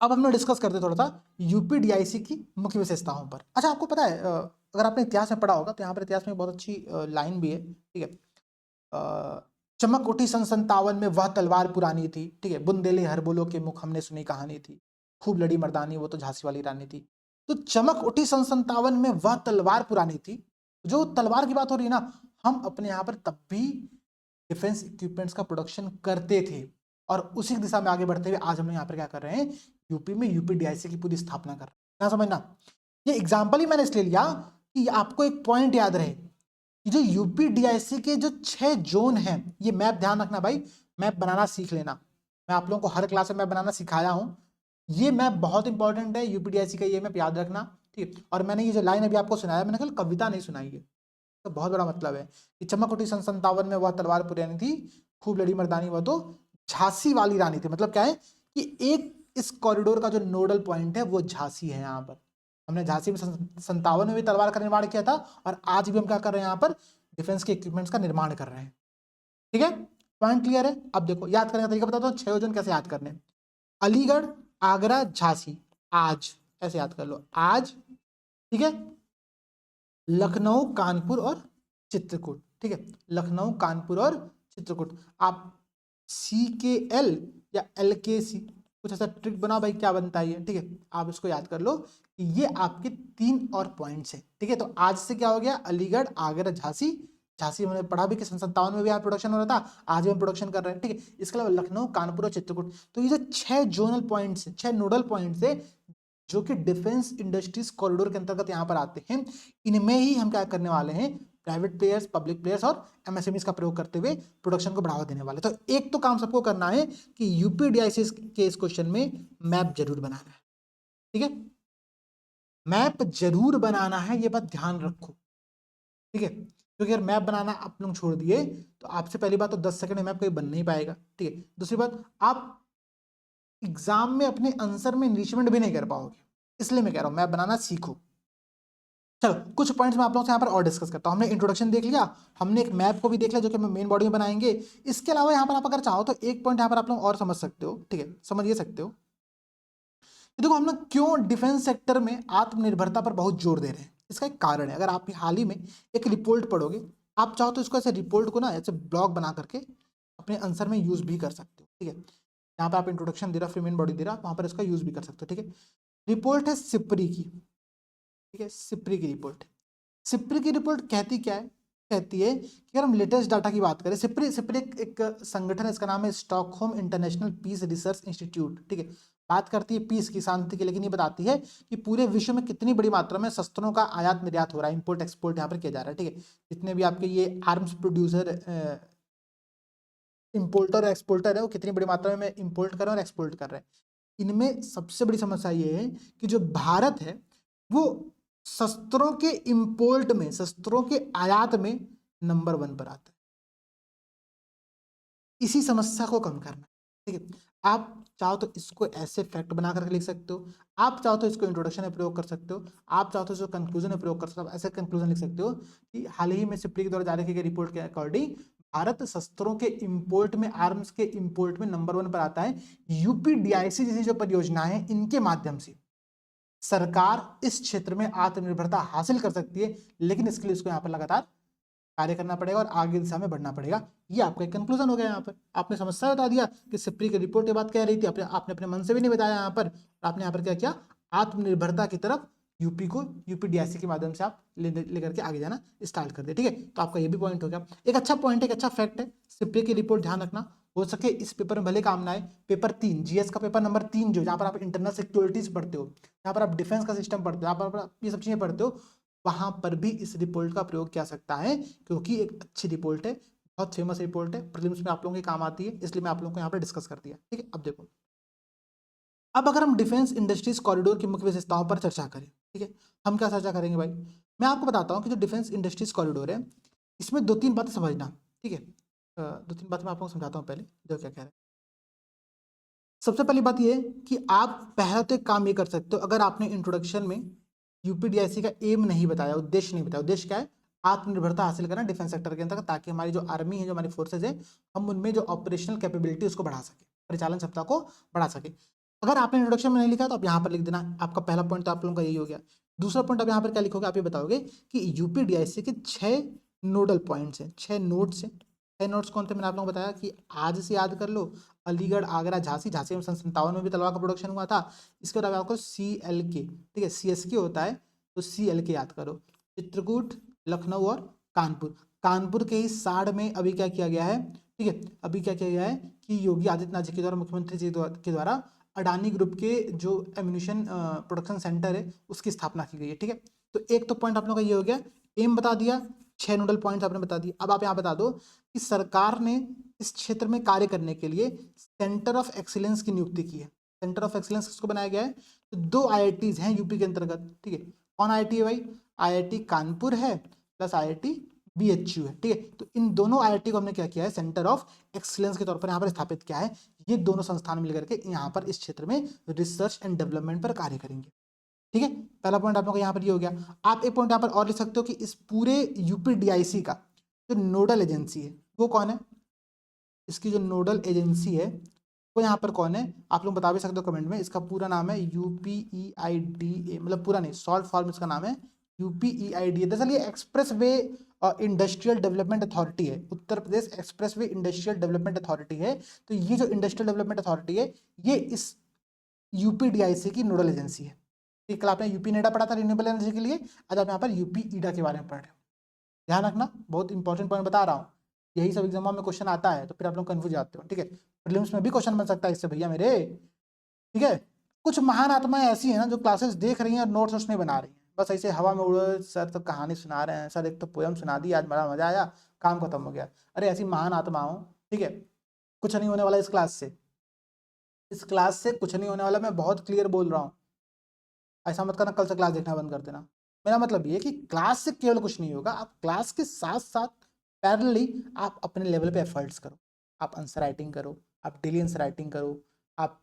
अब हम लोग डिस्कस करते थोड़ा सा UPDIC की मुख्य विशेषताओं पर। अच्छा, आपको पता है, अगर आपने इतिहास में पढ़ा होगा तो यहाँ पर इतिहास में बहुत अच्छी लाइन भी है, ठीक है, चमक उठी सन 57 में वह तलवार पुरानी थी, ठीक है, बुंदेले हर बोलो के मुख हमने सुनी कहानी थी, खूब लड़ी मर्दानी वो तो झांसी वाली रानी थी। तो चमक उठी सन 57 में वह तलवार पुरानी थी, जो तलवार की बात हो रही है ना, हम अपने यहाँ पर तब भी डिफेंस इक्विपमेंट्स का प्रोडक्शन करते थे, और उसी दिशा में आगे बढ़ते हुए आज हम यहाँ पर क्या कर रहे हैं, यूपी में UPDIC की पूरी स्थापना कर रहे हैं। क्या समझना, ये एग्जाम्पल ही मैंने इसलिए लिया कि आपको एक पॉइंट याद रहे, जो UPDIC के जो 6 जोन हैं, ये मैप ध्यान रखना भाई, मैप बनाना सीख लेना। मैं आप लोगों को हर क्लास में मैप बनाना सिखाया हूं, ये मैप बहुत इंपॉर्टेंट है, UPDIC का ये मैप याद रखना, ठीक है। और मैंने ये जो लाइन अभी आपको सुनाया, मैंने कल कविता नहीं सुनाई है, तो बहुत बड़ा मतलब है कि चमक उठी सन 57 में वह तलवार पुरानी थी, खूब लड़ी मर्दानी वह तो झांसी वाली रानी थी। मतलब क्या है कि एक इस कॉरिडोर का जो नोडल पॉइंट है वो झांसी है। यहाँ पर हमने झांसी में 57 में भी तलवार का निर्माण किया था और आज भी हम क्या कर रहे हैं, यहाँ पर डिफेंस के इक्विपमेंट्स का निर्माण कर रहे हैं। ठीक है, पॉइंट क्लियर है। अब देखो याद करने का तरीका बताता हूँ, 6 जोन कैसे याद करने। अलीगढ़, आगरा, झांसी, आज, ऐसे याद कर लो, आज। ठीक है, लखनऊ, कानपुर और चित्रकूट। ठीक है, लखनऊ, कानपुर और चित्रकूट। आप CKL या LKC कुछ ऐसा ट्रिक बनाओ भाई, क्या बनता है ये। ठीक है, आप इसको याद कर लो कि ये आपके 3 और पॉइंट्स हैं। ठीक है, तो आज से क्या हो गया, अलीगढ़, आगरा, झांसी। झांसी हमने पढ़ा भी कि 57 में भी यहाँ प्रोडक्शन हो रहा था, आज भी हम प्रोडक्शन कर रहे हैं। ठीक है, इसके अलावा लखनऊ, कानपुर और चित्रकूट। तो ये जो 6 जोनल पॉइंट्स, 6 नोडल पॉइंट्स है जो कि डिफेंस इंडस्ट्रीज कॉरिडोर के अंतर्गत यहाँ पर आते हैं, इनमें ही हम क्या करने वाले हैं, प्राइवेट प्लेयर्स, पब्लिक प्लेयर्स और MSMEs का प्रयोग करते हुए प्रोडक्शन को बढ़ावा देने वाले। तो एक तो काम सबको करना है कि UPDIC के इस क्वेश्चन में मैप जरूर बनाना है। ठीक है, मैप जरूर बनाना है, ये बात ध्यान रखो। ठीक है, क्योंकि अगर मैप बनाना आप लोग छोड़ दिए तो आपसे पहली बात तो 10 सेकंड में मैप कोई बन नहीं पाएगा। ठीक है, दूसरी बात आप एग्जाम में अपने आंसर में इनरिचमेंट भी नहीं कर पाओगे, इसलिए मैं कह रहा हूं मैप बनाना सीखो। चलो कुछ पॉइंट्स मैं आप लोगों से यहाँ पर और डिस्कस करता हूँ। हमने इंट्रोडक्शन देख लिया, हमने एक मैप को भी देख लिया जो कि हम मेन बॉडी में बनाएंगे। इसके अलावा यहाँ पर आप अगर चाहो तो एक पॉइंट यहाँ पर आप लोग और समझ सकते हो। ठीक है, समझ ये सकते हो कि देखो हम लोग क्यों डिफेंस सेक्टर में आत्मनिर्भरता पर बहुत जोर दे रहे हैं। इसका एक कारण है, अगर आप हाल ही में एक रिपोर्ट पढ़ोगे, आप चाहो तो इसको ऐसे रिपोर्ट को ना ऐसे ब्लॉग बना करके अपने आंसर में यूज भी कर सकते हो। ठीक है, यहाँ पे आप इंट्रोडक्शन दे रहा, फिर मेन बॉडी दे रहा, वहाँ पर इसका यूज भी कर सकते हो। ठीक है, रिपोर्ट है सिप्री की। ठीक है, सिप्री की रिपोर्ट। सिप्री की रिपोर्ट कहती क्या है, कहती है कि अगर हम लेटेस्ट डाटा की बात करें, सिप्री सिप्री एक संगठन है, इसका नाम है Stockholm international peace research institute. ठीक है, बात करती है पीस की, शांति की, लेकिन ये बताती है कि पूरे विश्व में कितनी बड़ी मात्रा में शस्त्रों का आयात निर्यात हो रहा है, इंपोर्ट एक्सपोर्ट यहाँ पर किया जा रहा है। ठीक है, जितने भी आपके ये आर्म्स प्रोड्यूसर, इंपोर्टर एक्सपोर्टर है, वो कितनी बड़ी मात्रा में इंपोर्ट कर रहे हैं और एक्सपोर्ट कर रहे हैं। इनमें सबसे बड़ी समस्या ये है कि जो भारत है वो शस्त्रों के इंपोर्ट में, शस्त्रों के आयात में नंबर 1 पर आता है। इसी समस्या को कम करना। ठीक है, आप चाहो तो इसको ऐसे फैक्ट बना करके लिख सकते हो, आप चाहो तो इसको इंट्रोडक्शन में प्रयोग कर सकते हो, आप चाहो तो इसको कंक्लूजन में प्रयोग कर सकते हो। ऐसे कंक्लूजन लिख सकते हो कि हाल ही में सिप्री के द्वारा जारी की गई रिपोर्ट के अकॉर्डिंग भारत शस्त्रों के इंपोर्ट में, आर्म्स के इंपोर्ट में नंबर 1 पर आता है। UPDIC जैसी जो परियोजनाएं हैं, इनके माध्यम से सरकार इस क्षेत्र में आत्मनिर्भरता हासिल कर सकती है, लेकिन इसके लिए इसको यहाँ पर लगातार कार्य करना पड़ेगा और आगे दिशा में बढ़ना पड़ेगा। ये आपका एक कंक्लूजन हो गया। यहाँ पर आपने समस्या बता दिया कि सिप्री की रिपोर्ट की बात कह रही थी, आपने अपने मन से भी नहीं बताया यहाँ पर, आपने यहाँ पर क्या किया, आत्मनिर्भरता की तरफ यूपी को UPDIC के माध्यम से आप लेकर के आगे जाना स्टार्ट कर दे। ठीक है, तो आपका ये भी पॉइंट हो गया। एक अच्छा पॉइंट है, एक अच्छा फैक्ट है, सिप्री की रिपोर्ट ध्यान रखना, हो सके इस पेपर में भले काम ना आए। पेपर 3 GS का पेपर नंबर 3 जो जहाँ पर आप इंटरनल सिक्योरिटीज पढ़ते हो, जहाँ पर आप डिफेंस का सिस्टम पढ़ते हो, यहाँ पर आप ये सब चीजें पढ़ते हो, वहां पर भी इस रिपोर्ट का प्रयोग किया सकता है, क्योंकि एक अच्छी रिपोर्ट है, बहुत फेमस रिपोर्ट है, प्रीलिम्स में आप लोगों के काम आती है, इसलिए मैं आप लोगों को यहाँ पर डिस्कस कर दिया। ठीक है, अब देखो, अब अगर हम डिफेंस इंडस्ट्रीज कॉरिडोर की मुख्य विशेषताओं पर चर्चा करें, ठीक है, हम क्या चर्चा करेंगे भाई, मैं आपको बताता हूँ कि जो डिफेंस इंडस्ट्रीज कॉरिडोर है, इसमें 2-3 बातें समझना। ठीक है, 2-3 बातें मैं आप लोगों को समझाता हूँ पहले, जो क्या कह रहे हैं। सबसे पहली बात ये कि आप पहला तो एक काम ये कर सकते हो, अगर आपने इंट्रोडक्शन में UPDIC का एम नहीं बताया, उद्देश्य नहीं बताया, उद्देश्य क्या है, आत्मनिर्भरता हासिल करना डिफेंस सेक्टर के अंतर्गत, ताकि हमारी जो आर्मी है, जो हमारी फोर्सेज है, हम उनमें जो ऑपरेशनल कैपेबिलिटी उसको बढ़ा सके, परिचालन क्षमता को बढ़ा सके। अगर आपने इंट्रोडक्शन में नहीं लिखा तो आप यहाँ पर लिख देना, आपका पहला पॉइंट तो आप लोगों का यही हो गया। दूसरा पॉइंट आप यहाँ पर क्या लिखोगे, आप ये बताओगे कि UPDIC के 6 नोडल पॉइंट्स हैं, 6 नोड्स हैं। 6 नोड्स कौन थे, मैंने आप लोगों को बताया कि आज से याद कर लो, अलीगढ़, आगरा, झांसी, झांसी में सन 57 में भी तलवार का प्रोडक्शन हुआ था। इसके बाद आपको CLK, ठीक है, CSK होता है, तो CLK याद करो। चित्रकूट, लखनऊ और कानपुर, कानपुर के ही साड़ में अभी क्या किया गया है, ठीक है, अभी क्या किया गया है कि योगी आदित्यनाथ जी के द्वारा, मुख्यमंत्री जी के द्वारा अडानी ग्रुप के जो एम्यूनिशन प्रोडक्शन सेंटर है उसकी स्थापना की गई है। ठीक है, तो एक तो पॉइंट आप लोगों का ये हो गया, एम बता दिया, 6 नोडल पॉइंट्स आपने बता दिए। अब आप यहाँ बता दो कि सरकार ने इस क्षेत्र में कार्य करने के लिए सेंटर ऑफ एक्सीलेंस की नियुक्ति की है। सेंटर ऑफ एक्सीलेंस किसको बनाया गया है, तो 2 IITs हैं यूपी के अंतर्गत। ठीक है, कौन IIT है भाई, IIT कानपुर है प्लस IIT BHU है, ठीक है। तो इन दोनों IIT को हमने क्या किया है, सेंटर ऑफ एक्सीलेंस के तौर पर यहाँ पर स्थापित किया है। ये दोनों संस्थान मिलकर के यहाँ पर इस क्षेत्र में रिसर्च एंड डेवलपमेंट पर कार्य करेंगे, ठीक है। पहला पॉइंट आप लोगों का यहाँ पर ये हो गया। आप एक पॉइंट यहाँ पर और लिख सकते हो कि इस पूरे UPDIC का जो नोडल एजेंसी है वो कौन है, इसकी जो नोडल एजेंसी है वो यहाँ पर कौन है, आप लोग बता भी सकते हो कमेंट में। इसका पूरा नाम है UPEIDA, मतलब पूरा नहीं, शॉर्ट फॉर्म इसका नाम है UPEIDA। दरअसल ये expressway industrial development authority है, Uttar Pradesh expressway industrial development authority है। तो ये जो इंडस्ट्रियल डेवलपमेंट अथॉरिटी है ये इस UPDIC की नोडल एजेंसी है। कल आपने यूपी-नेडा पढ़ा था रिन्यूएबल एनर्जी के लिए, आज आप यहाँ पर UPEIDA के बारे में पढ़ रहे हो। ध्यान रखना, बहुत इंपॉर्टेंट पॉइंट बता रहा हूँ, यही सब एग्जाम में क्वेश्चन आता है तो फिर आप लोग कंफ्यूज जाते हो, ठीक है। प्रीलिम्स में भी क्वेश्चन बन सकता है इससे भैया मेरे, ठीक है। कुछ महान आत्माएं ऐसी हैं ना जो क्लासेस देख रही हैं और नोट्स उसमें बना रही हैं, बस ऐसे हवा में उड़े, सर तो कहानी सुना रहे हैं, सर एक तो पोयम सुना दी आज, बड़ा मजा आया, काम खत्म हो गया। अरे ऐसी महान आत्माओं, ठीक है, कुछ नहीं होने वाला इस क्लास से, इस क्लास से कुछ नहीं होने वाला, मैं बहुत क्लियर बोल रहा हूँ। ऐसा मत करना कल से क्लास देखना बंद कर देना। मेरा मतलब ये है कि क्लास से केवल कुछ नहीं होगा, आप क्लास के साथ साथ पैरेलली आप अपने लेवल पे एफर्ट्स करो, आप आंसर राइटिंग करो, आप डेली आंसर राइटिंग करो, आप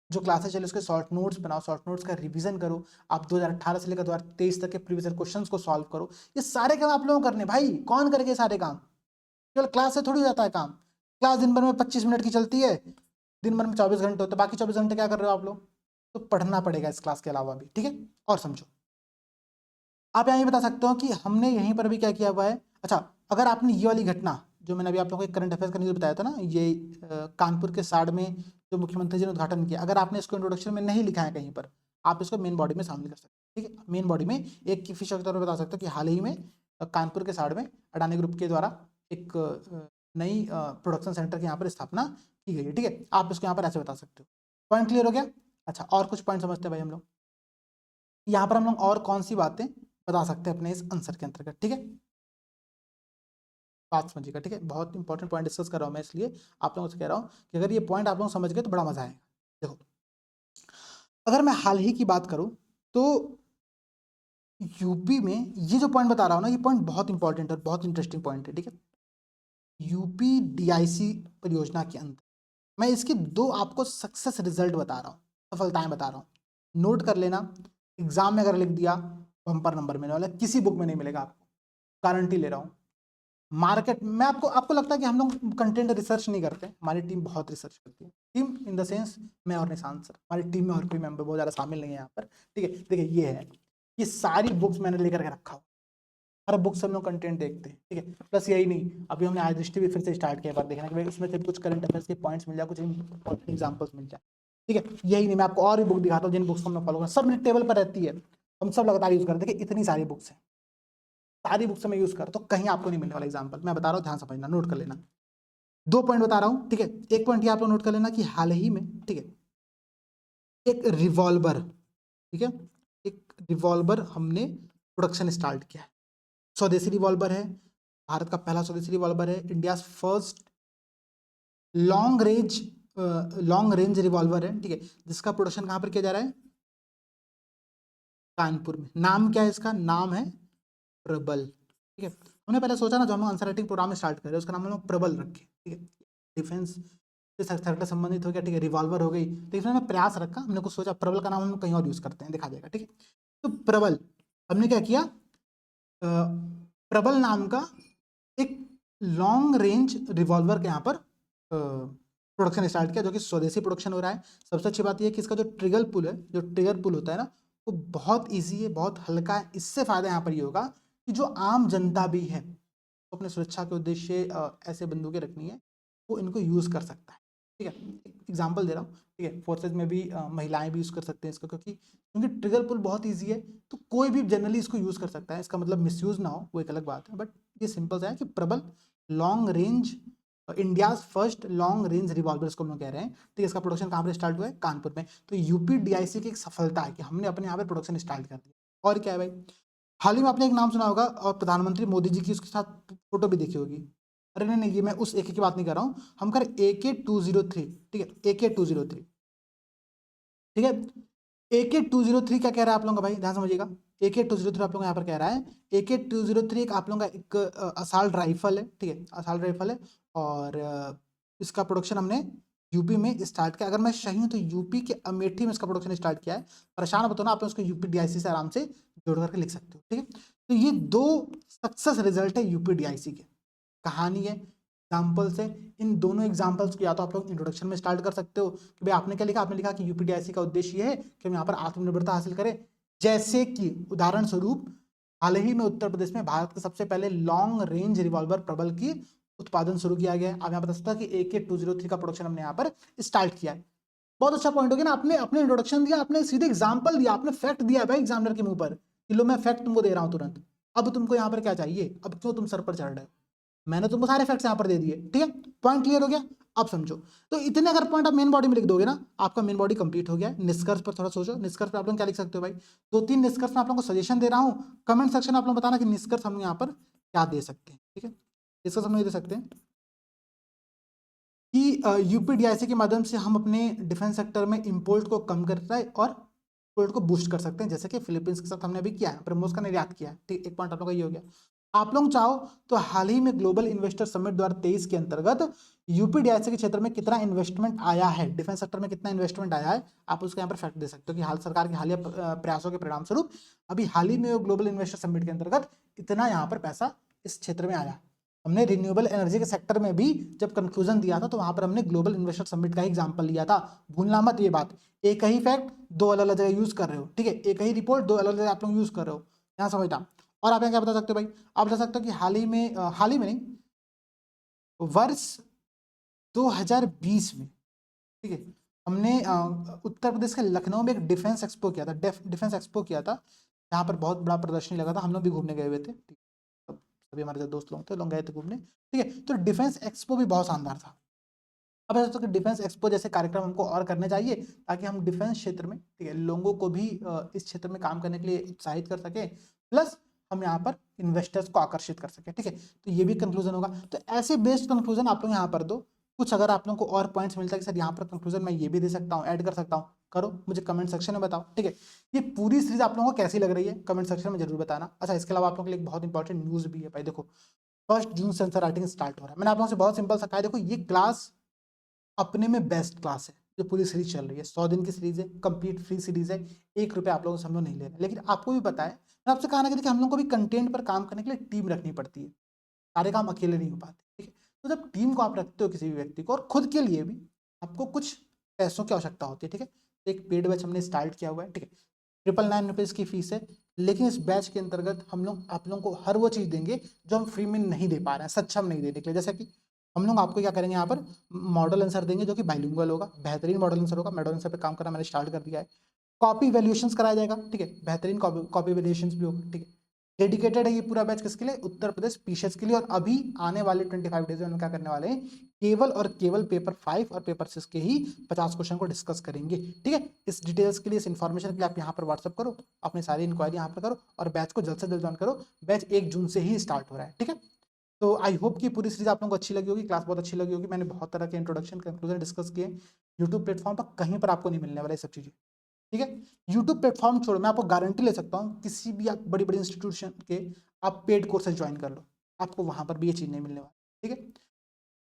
जो क्लासेस चले उसके शॉर्ट नोट्स बनाओ, शॉर्ट नोट्स का रिवीजन करो, आप 2018 से लेकर 2023 तक के प्रीवियस क्वेश्चंस को सॉल्व करो। ये सारे काम आप लोगों को करने, भाई कौन करेगा सारे काम, केवल क्लास से थोड़ी जाता है काम। क्लास दिन भर में 25 मिनट की चलती है, दिन भर में 24 घंटे होते, बाकी 24 घंटे क्या कर रहे हो आप लोग, तो पढ़ना पड़ेगा इस क्लास के अलावा भी, ठीक है। और समझो, आप यहाँ ये बता सकते हो कि हमने यहीं पर भी क्या किया हुआ है। अच्छा, अगर आपने ये वाली घटना जो मैंने अभी आप लोगों को करंट अफेयर्स का न्यूज़ बताया था ना, ये कानपुर के साड़ में जो मुख्यमंत्री जी ने उद्घाटन किया, अगर आपने इसको इंट्रोडक्शन में नहीं लिखा है कहीं पर, आप इसको मेन बॉडी में शामिल कर सकते हैं, ठीक है। मेन बॉडी में एक की फिशर के तौर पर बता सकते हो कि हाल ही में कानपुर के साड़ में अडानी ग्रुप के द्वारा एक नई प्रोडक्शन सेंटर की यहाँ पर स्थापना की गई है, ठीक है। आप इसको यहाँ पर ऐसे बता सकते हो। पॉइंट क्लियर हो गया। अच्छा, और कुछ पॉइंट समझते हैं भाई हम लोग, यहाँ पर हम लोग और कौन सी बातें बता सकते हैं अपने इस आंसर के अंतर्गत, ठीक है। बात समझिएगा, ठीक है, बहुत इंपॉर्टेंट पॉइंट डिस्कस कर रहा हूँ मैं, इसलिए आप लोगों से कह रहा हूँ कि अगर ये पॉइंट आप लोग समझ गए तो बड़ा मजा आएगा। देखो, अगर मैं हाल ही की बात करूँ तो यूपी में ये जो पॉइंट बता रहा हूँ ना, ये पॉइंट बहुत इंपॉर्टेंट और बहुत इंटरेस्टिंग पॉइंट है, ठीक है। UPDIC परियोजना के अंदर मैं इसके दो आपको सक्सेस रिजल्ट बता रहा हूँ, सफलताएं बता रहा हूँ, नोट कर लेना। एग्जाम में अगर लिख दिया बम्पर नंबर मिलने वाला, किसी बुक में नहीं मिलेगा आपको, गारंटी ले रहा हूँ। मार्केट में आपको आपको लगता है कि हम लोग कंटेंट रिसर्च नहीं करते, हमारी टीम बहुत रिसर्च करती है। टीम इन द सेंस मैं और निशांत सर, हमारी टीम में और कोई मेंबर बहुत ज़्यादा शामिल नहीं है यहाँ पर, ठीक है। देखिए ये है, ये सारी बुक्स मैंने लेकर के रखा हुआ, हर बुक से हम लोग कंटेंट देखते हैं, ठीक है। प्लस यही नहीं, अभी हमने आज दृष्टि भी फिर से स्टार्ट किया बार देखना कि भाई उसमें से कुछ करंट अफेयर्स के पॉइंट्स मिल जाए, कुछ इंपॉर्टेंट एग्जाम्पल्स मिल जाए, ठीक है। यही नहीं, मैं आपको और भी बुक दिखाता हूँ जिन बुक्स को हम लोग फॉलो करते हैं, सब मेरी टेबल पर रहती है, हम सब लगातार यूज करते हैं। इतनी सारी बुक्स हैं, सारी बुक्स में यूज कर, तो कहीं आपको नहीं मिलने वाला एग्जाम्पल, मैं बता रहा हूँ, ध्यान समझना, नोट कर लेना। दो पॉइंट बता रहा हूँ, ठीक है। एक पॉइंट ये आप लोग नोट कर लेना कि हाल ही में, ठीक है, एक रिवॉल्वर, ठीक है, एक रिवॉल्वर हमने प्रोडक्शन स्टार्ट किया है। स्वदेशी रिवॉल्वर है, भारत का पहला स्वदेशी रिवॉल्वर है, India first long range revolver है, ठीक है, जिसका प्रोडक्शन कहाँ पर किया जा रहा है, कानपुर में। नाम क्या है इसका, नाम है प्रबल, ठीक है। हमने पहले सोचा ना, जो हम लोग आंसर राइटिंग प्रोग्राम में स्टार्ट कर रहे हैं उसका नाम हम लोग प्रबल रखे, ठीक है। डिफेंस से सेक्टर संबंधित हो गया, ठीक है, रिवॉल्वर हो गई, तो इसमें हमने प्रयास रखा, हमने कुछ सोचा प्रबल का नाम हम लोग कहीं और यूज करते हैं, देखा जाएगा, ठीक है। तो प्रबल हमने क्या किया, प्रबल नाम का एक लॉन्ग रेंज रिवॉल्वर के यहाँ पर प्रोडक्शन स्टार्ट किया, जो कि स्वदेशी प्रोडक्शन हो रहा है। सबसे अच्छी बात यह है कि इसका जो ट्रिगर पुल है, जो ट्रिगर पुल होता है ना, वो बहुत ईजी है, बहुत हल्का है। इससे फायदा यहाँ पर ये होगा कि जो आम जनता भी है, तो अपने सुरक्षा के उद्देश्य ऐसे बंदूकें रखनी है, वो इनको यूज़ कर सकता है, ठीक है। एग्जाम्पल दे रहा हूँ, ठीक है, फोर्सेज में भी महिलाएं भी यूज़ कर सकते हैं इसको, क्योंकि ट्रिगर पुल बहुत ईजी है, तो कोई भी जनरली इसको यूज़ कर सकता है। इसका मतलब मिसयूज ना हो वो एक अलग बात है, बट ये सिंपल सा है कि प्रबल long range, India first long range revolver इसको हम लोग कह रहे हैं, ठीक है। इसका प्रोडक्शन कहाँ पर स्टार्ट हुआ है, कानपुर में। तो UPDIC की एक सफलता है कि हमने अपने यहाँ पे प्रोडक्शन स्टार्ट कर दिया। और क्या है भाई, हाल ही में आपने एक नाम सुना होगा और प्रधानमंत्री मोदी जी की उसके साथ फोटो भी देखी होगी। अरे नहीं नहीं, ये मैं उस AK की बात नहीं कर रहा हूँ, हम कर AK-203, ठीक है, AK-203, ठीक है। AK-203 क्या कह रहा है आप लोगों का भाई, ध्यान समझिएगा। AK-203 आप लोगों को यहाँ पर कह रहा है। AK-203 एक आप लोगों का एक असॉल्ट राइफल है, ठीक है, असॉल्ट राइफल है। और इसका प्रोडक्शन हमने यूपी में स्टार्ट किया। अगर मैं सही हूँ तो यूपी के अमेठी में इसका प्रोडक्शन स्टार्ट किया है। परेशान बताओ ना, आप उसको यूपी डीआईसी से आराम से जोड़ करके लिख सकते हो, ठीक है। तो ये 2 सक्सेस रिजल्ट है यूपी डीआईसी के। कहानी है, एग्जाम्पल्स है। इन दोनों एग्जाम्पल्स को या तो आप लोग इंट्रोडक्शन में स्टार्ट कर सकते हो कि भाई आपने क्या लिखा, आपने लिखा कि यूपीडीआईसी का उद्देश्य ये है कि हम यहाँ पर आत्मनिर्भरता हासिल करें। जैसे कि उदाहरण स्वरूप हाल ही में उत्तर प्रदेश में भारत के सबसे पहले लॉन्ग रेंज रिवॉल्वर प्रबल की उत्पादन शुरू किया गया है। आप यहाँ बता सकते हो कि AK-203 का प्रोडक्शन हमने यहाँ पर स्टार्ट किया है। बहुत अच्छा पॉइंट हो गया ना, आपने अपने इंट्रोडक्शन दिया, आपने सीधे एग्जाम्पल दिया, आपने फैक्ट दिया भाई एग्जामिनर के मुंह पर कि लो मैं फैक्ट तुमको दे रहा हूँ तुरंत। अब तुमको यहाँ पर क्या चाहिए, अब क्यों तुम सर पर चढ़ रहे हो? मैंने तुमको सारे फैक्ट्स यहाँ पर दे दिए, ठीक है। पॉइंट क्लियर हो गया, अब समझो। तो इतने अगर पॉइंट आप मेन बॉडी में लिख दोगे ना, आपका मेन बॉडी कंप्लीट हो गया है। निष्कर्ष पर थोड़ा सोचो, निष्कर्ष पर आप लोग क्या लिख सकते हो भाई? 2-3 निष्कर्ष में आप लोगों को सजेशन दे रहा हूँ, कमेंट सेक्शन में आप लोग बताना कि निष्कर्ष हम यहाँ पर क्या दे सकते हैं, ठीक है। निष्कर्ष हम लोग दे सकते हैं कि यूपीडीआईसी के माध्यम से हम अपने डिफेंस सेक्टर में इम्पोर्ट को कम कर रहे हैं और एक्सपोर्ट को बूस्ट कर सकते हैं, जैसे कि फिलीपींस के साथ हमने अभी किया है, ब्रह्मोस का निर्यात किया है, ठीक। एक पॉइंट आप लोग का ये हो गया। आप लोग चाहो तो हाल ही में ग्लोबल इन्वेस्टर समिट 2023 के अंतर्गत यूपीडीआईसी के क्षेत्र में कितना इन्वेस्टमेंट आया है, डिफेंस सेक्टर में कितना इन्वेस्टमेंट आया है, आप उसके यहाँ पर फैक्ट दे सकते हो कि हाल सरकार के हालिया प्रयासों के परिणाम स्वरूप अभी हाल ही में ग्लोबल इन्वेस्टर समिट के अंतर्गत इतना यहाँ पर पैसा इस क्षेत्र में आया। हमने रिन्यूएबल एनर्जी के सेक्टर में भी जब कंक्लूजन दिया था तो वहां पर हमने ग्लोबल इन्वेस्टर समिट का ही एग्जांपल लिया था। भूलना मत ये बात, एक ही फैक्ट 2 अलग अलग जगह यूज कर रहे हो, ठीक है, एक ही रिपोर्ट 2 अलग अलग जगह आप लोग यूज कर रहे हो, यहाँ समझना। और आप यहाँ क्या बता सकते हो भाई? आप बता सकते हो कि हाल ही में नहीं, वर्ष 2020 में, ठीक है, हमने उत्तर प्रदेश के लखनऊ में एक डिफेंस एक्सपो किया था, डिफेंस एक्सपो किया था, जहाँ पर बहुत बड़ा प्रदर्शनी लगा था। हम लोग भी घूमने गए हुए थे, ठीक है, सभी हमारे जो दोस्त लोग थे, लोग गए थे घूमने, ठीक है। तो डिफेंस एक्सपो भी बहुत शानदार था। अब ऐसा कि डिफेंस एक्सपो जैसे कार्यक्रम हमको और करने चाहिए ताकि हम डिफेंस क्षेत्र में, ठीक है, लोगों को भी इस क्षेत्र में काम करने के लिए उत्साहित कर सके, प्लस हम यहाँ पर इन्वेस्टर्स को आकर्षित कर सके, ठीक है। तो ये भी कंक्लूजन होगा। तो ऐसे बेस्ड कंक्लूजन आप लोग यहाँ पर दो। कुछ अगर आप लोगों को और पॉइंट्स मिलता है कि सर यहाँ पर कंक्लूजन मैं ये भी दे सकता हूँ, ऐड कर सकता हूँ, करो, मुझे कमेंट सेक्शन में बताओ, ठीक है। ये पूरी सीरीज आप लोगों को कैसी लग रही है कमेंट सेक्शन में जरूर बताना। अच्छा, इसके अलावा आप लोगों के लिए एक बहुत इंपॉर्टेंट न्यूज भी है भाई। देखो 1 जून से आंसर राइटिंग स्टार्ट हो रहा है। मैंने आप लोगों से बहुत सिंपल सा कहा है, देखो ये क्लास अपने में बेस्ट क्लास है जो पूरी सीरीज चल रही है। 100 दिन की सीरीज है, कंप्लीट फ्री सीरीज है, 1 रुपये आप लोगों से हम लोग नहीं ले रहे। लेकिन आपको भी पता है, मैं आपसे कहा ना कि देखिए हम लोग को भी कंटेंट पर काम करने के लिए टीम रखनी पड़ती है, सारे काम अकेले नहीं हो पाते, ठीक है। तो जब टीम को आप रखते हो किसी भी व्यक्ति को, और खुद के लिए भी आपको कुछ पैसों की आवश्यकता होती है, ठीक है। तो एक पेड बैच हमने स्टार्ट किया हुआ है, ठीक है, 999 की फीस है। लेकिन इस बैच के अंतर्गत हम लोग आप लोगों को हर वो चीज़ देंगे जो हम फ्री में नहीं दे पा रहे हैं, सक्षम नहीं देने के लिए। जैसे कि हम लोग आपको क्या करेंगे, यहाँ पर मॉडल आंसर देंगे जो कि बाइलिंगुअल होगा, बेहतरीन मॉडल आंसर होगा। मॉडल आंसर पे काम करना मैंने स्टार्ट कर दिया है। कॉपी वैल्यूएशंस कराया जाएगा, ठीक है, बेहतरीन कॉपी वैल्यूएशंस भी होगा, ठीक है। डेडिकेटेड है ये पूरा बैच किसके लिए? उत्तर प्रदेश पीसीएस के लिए। और अभी आने वाले 25 डेज में हम क्या करने वाले हैं, केवल और केवल पेपर 5 और पेपर 6 के ही 50 क्वेश्चन को डिस्कस करेंगे, ठीक है। इस डिटेल्स के लिए, इस इन्फॉर्मेशन के लिए आप यहाँ पर व्हाट्सअप करो, अपनी सारी इंक्वायरी यहाँ पर करो और बैच को जल्द से जल्द ज्वाइन करो। बैच 1 जून से ही स्टार्ट हो रहा है, ठीक है। तो आई होप कि पूरी सीरीज आप लोगों को अच्छी लगी होगी, क्लास बहुत अच्छी लगी होगी। मैंने बहुत तरह के इंट्रोडक्शन कंक्लूजन डिस्कस किए। यूट्यूब प्लेटफॉर्म पर कहीं पर आपको नहीं मिलने वाला ये सब चीज़ें, ठीक है। यूट्यूब प्लेटफॉर्म छोड़ो, मैं आपको गारंटी ले सकता हूँ किसी भी आप बड़ी बड़ी इंस्टीट्यूशन के आप पेड कोर्सेज ज्वाइन कर लो, आपको वहाँ पर भी ये चीज़ नहीं मिलने वाली, ठीक है।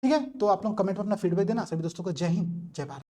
ठीक है, तो आप लोग कमेंट में अपना फीडबैक देना। सभी दोस्तों को जय हिंद, जय भारत।